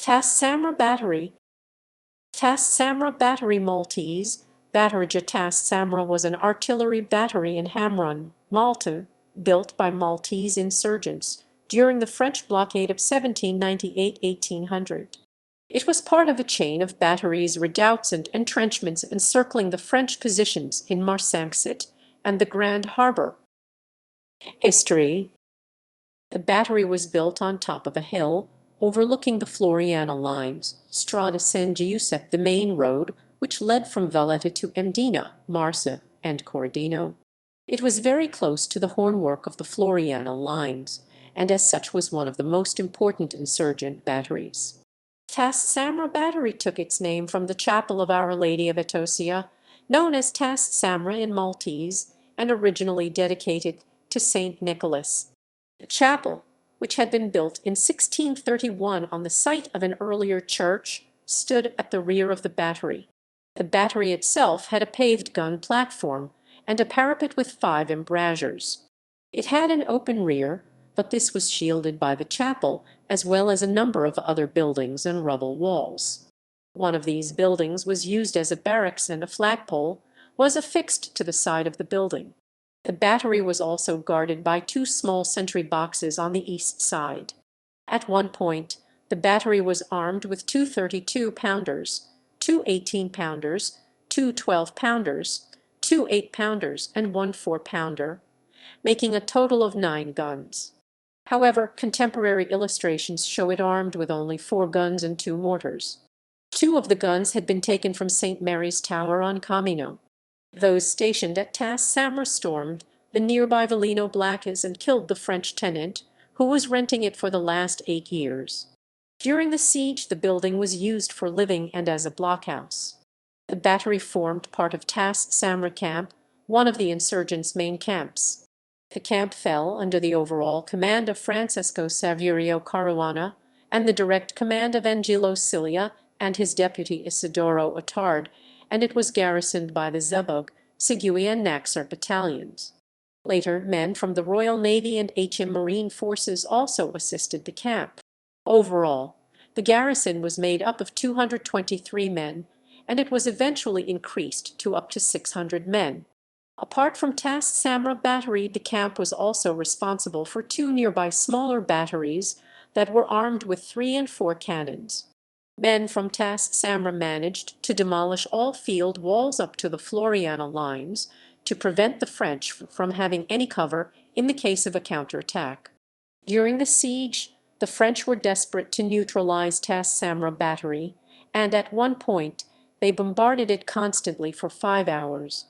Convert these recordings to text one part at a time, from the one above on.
Tas-Samra Battery. Tas-Samra Battery Maltese. Batterija Tas-Samra was an artillery battery in Ḥamrun, Malta, built by Maltese insurgents during the French blockade of 1798–1800. It was part of a chain of batteries, redoubts, and entrenchments encircling the French positions in Marsamxett and the Grand Harbour. History. The battery was built on top of a hill overlooking the Floriana lines, Strada San Giuseppe, the main road which led from Valletta to Mdina, Marsa, and Cordino. It was very close to the hornwork of the Floriana lines, and as such was one of the most important insurgent batteries. Tas-Samra Battery took its name from the chapel of Our Lady of Etosia, known as Tas-Samra in Maltese, and originally dedicated to Saint Nicholas. The chapel, which had been built in 1631 on the site of an earlier church, stood at the rear of the battery. The battery itself had a paved gun platform and a parapet with 5 embrasures. It had an open rear, but this was shielded by the chapel, as well as a number of other buildings and rubble walls. One of these buildings was used as a barracks, and a flagpole was affixed to the side of the building. The battery was also guarded by 2 small sentry boxes on the east side. At one point, the battery was armed with 2 32-pounders, 2 18-pounders, 2 12-pounders, 2 8-pounders, and 1 4-pounder, making a total of 9 guns. However, contemporary illustrations show it armed with only 4 guns and 2 mortars. 2 of the guns had been taken from St. Mary's Tower on Camino. Those stationed at Tas-Samra stormed the nearby Velino Blacas and killed the French tenant, who was renting it for the last 8 years. During the siege, the building was used for living and as a blockhouse. The battery formed part of Tas-Samra Camp, one of the insurgents' main camps. The camp fell under the overall command of Francesco Saverio Caruana and the direct command of Angelo Cilia and his deputy Isidoro Attard, and it was garrisoned by the Zebug, Segui, and Naxar battalions. Later, men from the Royal Navy and HM Marine Forces also assisted the camp. Overall, the garrison was made up of 223 men, and it was eventually increased to up to 600 men. Apart from Tas-Samra Battery, the camp was also responsible for 2 nearby smaller batteries that were armed with 3 and 4 cannons. Men from Tas-Samra managed to demolish all field walls up to the Floriana lines to prevent the French from having any cover in the case of a counterattack. During the siege, the French were desperate to neutralize Tas-Samra Battery, and at one point they bombarded it constantly for 5 hours.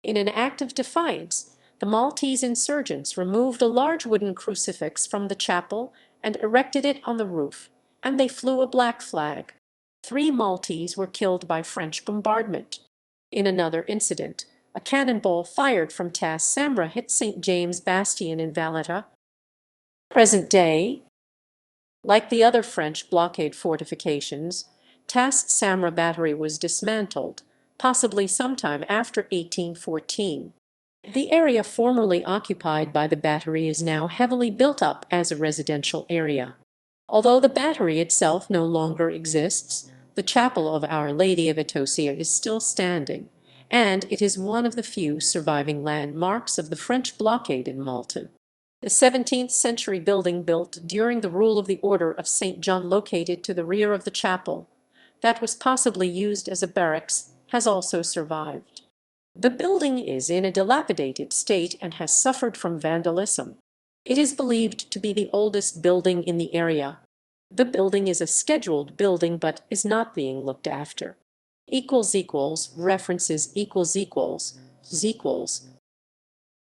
In an act of defiance, the Maltese insurgents removed a large wooden crucifix from the chapel and erected it on the roof, and they flew a black flag. 3 Maltese were killed by French bombardment. In another incident, a cannonball fired from Tas-Samra hit St. James Bastion in Valletta. Present day. Like the other French blockade fortifications, Tas-Samra Battery was dismantled, possibly sometime after 1814. The area formerly occupied by the battery is now heavily built up as a residential area. Although the battery itself no longer exists, the chapel of Our Lady of Etosia is still standing, and it is one of the few surviving landmarks of the French blockade in Malta. The 17th-century building built during the rule of the Order of St. John, located to the rear of the chapel, that was possibly used as a barracks, has also survived. The building is in a dilapidated state and has suffered from vandalism. It is believed to be the oldest building in the area. The building is a scheduled building but is not being looked after. References